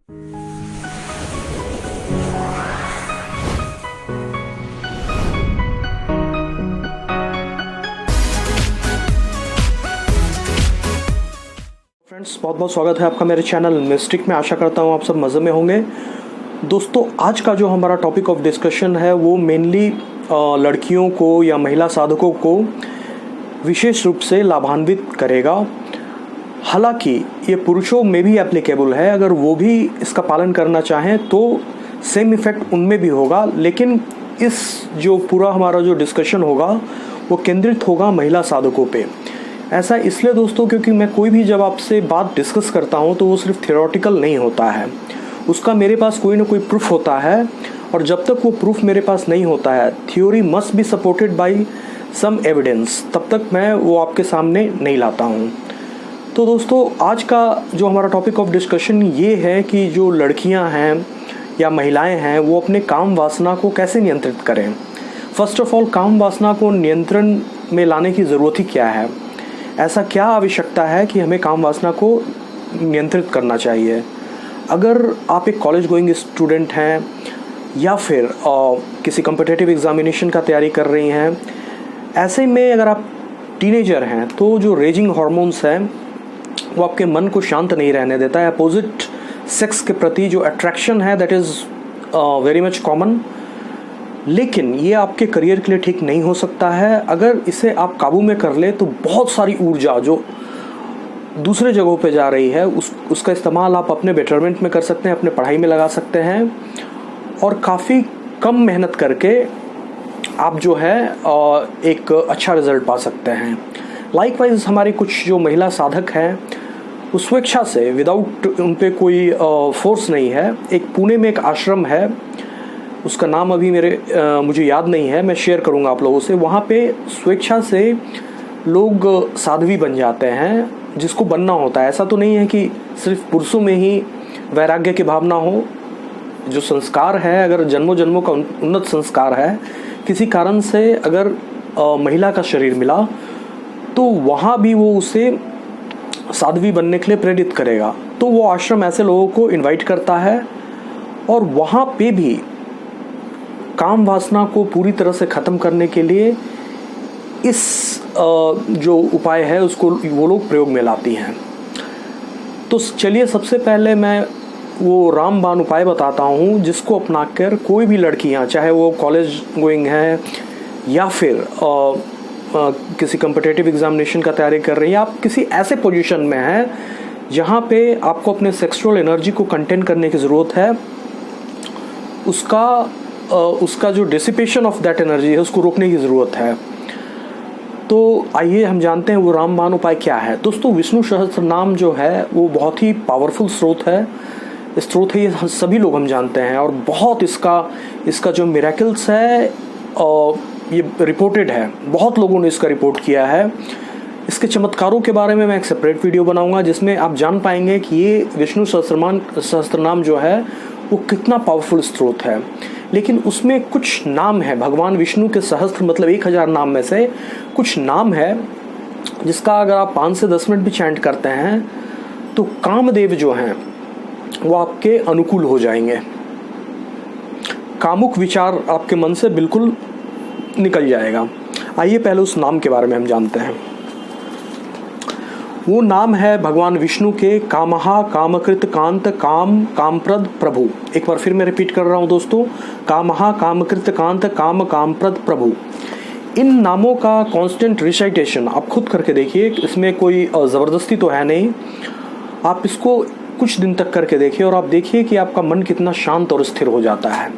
Friends, बहुत बहुत स्वागत है आपका मेरे चैनल मिस्टिक में। आशा करता हूँ आप सब मज़े में होंगे। दोस्तों, आज का जो हमारा टॉपिक ऑफ डिस्कशन है वो मेनली लड़कियों को या महिला साधकों को विशेष रूप से लाभान्वित करेगा। हालांकि ये पुरुषों में भी एप्लीकेबल है, अगर वो भी इसका पालन करना चाहें तो सेम इफ़ेक्ट उनमें भी होगा। लेकिन इस जो पूरा हमारा जो डिस्कशन होगा वो केंद्रित होगा महिला साधकों पे। ऐसा इसलिए दोस्तों क्योंकि मैं कोई भी जब आपसे बात डिस्कस करता हूँ तो वो सिर्फ थियोरेटिकल नहीं होता है, उसका मेरे पास कोई ना कोई प्रूफ होता है। और जब तक वो प्रूफ मेरे पास नहीं होता है, theory must be supported by some evidence, तब तक मैं वो आपके सामने नहीं लाता हूँ। तो दोस्तों, आज का जो हमारा टॉपिक ऑफ डिस्कशन ये है कि जो लड़कियाँ हैं या महिलाएँ हैं वो अपने काम वासना को कैसे नियंत्रित करें। फर्स्ट ऑफ ऑल, काम वासना को नियंत्रण में लाने की ज़रूरत ही क्या है, ऐसा क्या आवश्यकता है कि हमें काम वासना को नियंत्रित करना चाहिए। अगर आप एक कॉलेज गोइंग स्टूडेंट हैं या फिर किसी कॉम्पिटिटिव एग्जामिनेशन का तैयारी कर रही हैं, ऐसे में अगर आप टीनेजर हैं तो जो रेजिंग हार्मोन्स हैं वो आपके मन को शांत नहीं रहने देता है। अपोजिट सेक्स के प्रति जो अट्रैक्शन है that is very much common, लेकिन ये आपके करियर के लिए ठीक नहीं हो सकता है। अगर इसे आप काबू में कर ले तो बहुत सारी ऊर्जा जो दूसरे जगहों पे जा रही है उसका इस्तेमाल आप अपने बेटरमेंट में कर सकते हैं, अपने पढ़ाई में लगा सकते हैं और काफ़ी कम मेहनत करके आप जो है एक अच्छा रिजल्ट पा सकते हैं। लाइकवाइज हमारी कुछ जो महिला साधक हैं उस स्वेच्छा से, विदाउट उन पे कोई फोर्स नहीं है, एक पुणे में एक आश्रम है, उसका नाम अभी मुझे याद नहीं है, मैं शेयर करूंगा आप लोगों से। वहाँ पे स्वेच्छा से लोग साध्वी बन जाते हैं जिसको बनना होता है। ऐसा तो नहीं है कि सिर्फ पुरुषों में ही वैराग्य की भावना हो। जो संस्कार है, अगर जन्मों जन्मों का उन्नत संस्कार है, किसी कारण से अगर महिला का शरीर मिला तो वहाँ भी वो उसे साध्वी बनने के लिए प्रेरित करेगा। तो वो आश्रम ऐसे लोगों को इन्वाइट करता है और वहाँ पे भी काम वासना को पूरी तरह से ख़त्म करने के लिए इस जो उपाय है उसको वो लोग प्रयोग में लाती हैं। तो चलिए सबसे पहले मैं वो रामबाण उपाय बताता हूँ जिसको अपनाकर कोई भी लड़कियाँ, चाहे वो कॉलेज गोइंग हैं या फिर किसी कॉम्पिटिटिव एग्जामिनेशन का तैयारी कर रही हैं, आप किसी ऐसे पोजीशन में हैं जहाँ पे आपको अपने सेक्सुअल एनर्जी को कंटेन करने की ज़रूरत है, उसका जो डिसिपेशन ऑफ दैट एनर्जी है उसको रोकने की ज़रूरत है। तो आइए हम जानते हैं वो रामबाण उपाय क्या है। दोस्तों, विष्णु सहस्त्र नाम जो है वो बहुत ही पावरफुल स्रोत है, ये सभी लोग हम जानते हैं और बहुत इसका जो मिरेकल्स है ये रिपोर्टेड है, बहुत लोगों ने इसका रिपोर्ट किया है। इसके चमत्कारों के बारे में मैं एक सेपरेट वीडियो बनाऊंगा जिसमें आप जान पाएंगे कि ये विष्णु सहस्त्र नाम जो है वो कितना पावरफुल स्रोत है। लेकिन उसमें कुछ नाम है, भगवान विष्णु के सहस्त्र मतलब 1000 नाम में से कुछ नाम है जिसका अगर आप 5 से 10 मिनट भी चैंट करते हैं तो कामदेव जो हैं वो आपके अनुकूल हो जाएंगे, कामुक विचार आपके मन से बिल्कुल निकल जाएगा। आइए पहले उस नाम के बारे में हम जानते हैं। वो नाम है भगवान विष्णु के कामहा कामकृत कांत काम कामप्रद प्रभु। एक बार फिर मैं रिपीट कर रहा हूँ दोस्तों, कामहा कामकृत कांत काम कामप्रद प्रभु। इन नामों का कांस्टेंट रिसाइटेशन आप खुद करके देखिए, इसमें कोई ज़बरदस्ती तो है नहीं। आप इसको कुछ दिन तक करके देखिए और आप देखिए कि आपका मन कितना शांत और स्थिर हो जाता है।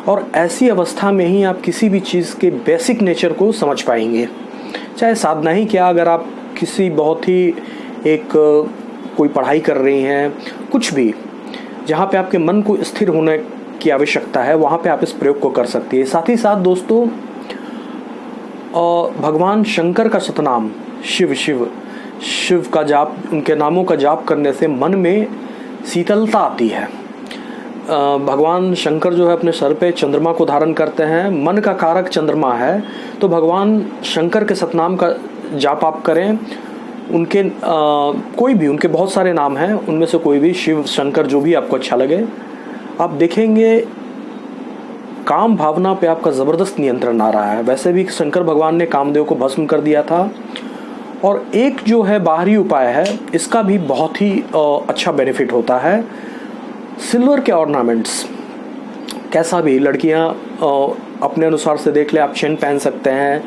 और ऐसी अवस्था में ही आप किसी भी चीज़ के बेसिक नेचर को समझ पाएंगे, चाहे साधना ही क्या। अगर आप किसी बहुत ही कोई पढ़ाई कर रही हैं, कुछ भी जहाँ पे आपके मन को स्थिर होने की आवश्यकता है, वहाँ पे आप इस प्रयोग को कर सकती है। साथ ही साथ दोस्तों, भगवान शंकर का सतनाम शिव का जाप, उनके नामों का जाप करने से मन में शीतलता आती है। भगवान शंकर जो है अपने सर पे चंद्रमा को धारण करते हैं, मन का कारक चंद्रमा है। तो भगवान शंकर के सतनाम का जाप आप करें उनके कोई भी, उनके बहुत सारे नाम हैं, उनमें से कोई भी, शिव, शंकर, जो भी आपको अच्छा लगे, आप देखेंगे काम भावना पे आपका ज़बरदस्त नियंत्रण आ रहा है। वैसे भी शंकर भगवान ने कामदेव को भस्म कर दिया था। और एक जो है बाहरी उपाय है, इसका भी बहुत ही अच्छा बेनिफिट होता है। सिल्वर के ऑर्नामेंट्स, कैसा भी, लड़कियां अपने अनुसार से देख ले, आप चेन पहन सकते हैं,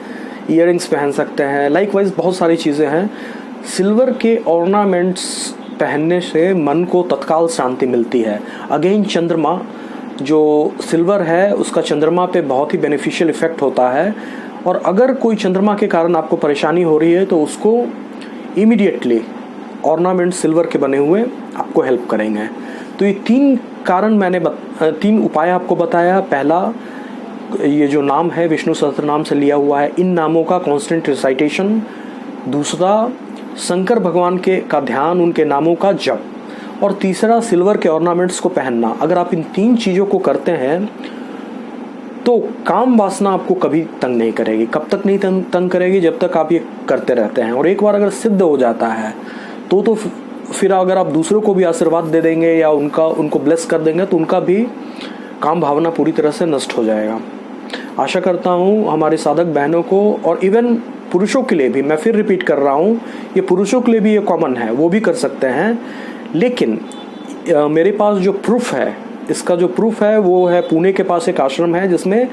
ईयरिंग्स पहन सकते हैं, लाइकवाइज बहुत सारी चीज़ें हैं। सिल्वर के ऑर्नामेंट्स पहनने से मन को तत्काल शांति मिलती है। अगेन चंद्रमा, जो सिल्वर है उसका चंद्रमा पे बहुत ही बेनिफिशियल इफ़ेक्ट होता है। और अगर कोई चंद्रमा के कारण आपको परेशानी हो रही है तो उसको इमीडिएटली ऑर्नामेंट सिल्वर के बने हुए आपको हेल्प करेंगे। तो ये 3 कारण मैंने 3 उपाय आपको बताया। पहला, ये जो नाम है विष्णु सहस्त्र नाम से लिया हुआ है, इन नामों का कांस्टेंट रिसाइटेशन। दूसरा, शंकर भगवान का ध्यान, उनके नामों का जप। और तीसरा, सिल्वर के ऑर्नामेंट्स को पहनना। अगर आप इन 3 चीज़ों को करते हैं तो काम वासना आपको कभी तंग नहीं करेगी। कब तक नहीं तंग करेगी? जब तक आप ये करते रहते हैं। और एक बार अगर सिद्ध हो जाता है तो फिर अगर आप दूसरों को भी आशीर्वाद दे देंगे या उनको ब्लेस कर देंगे तो उनका भी काम भावना पूरी तरह से नष्ट हो जाएगा। आशा करता हूँ हमारे साधक बहनों को, और इवन पुरुषों के लिए भी, मैं फिर रिपीट कर रहा हूँ, ये पुरुषों के लिए भी ये कॉमन है, वो भी कर सकते हैं। लेकिन मेरे पास जो प्रूफ है, इसका जो प्रूफ है वो है, पुणे के पास एक आश्रम है जिसमें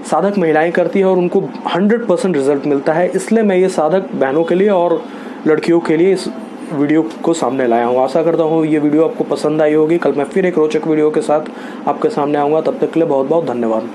साधक महिलाएं करती है और उनको 100% रिजल्ट मिलता है। इसलिए मैं ये साधक बहनों के लिए और लड़कियों के लिए इस वीडियो को सामने लाया हूँ। आशा करता हूँ ये वीडियो आपको पसंद आई होगी। कल मैं फिर एक रोचक वीडियो के साथ आपके सामने आऊँगा। तब तक के लिए बहुत बहुत धन्यवाद।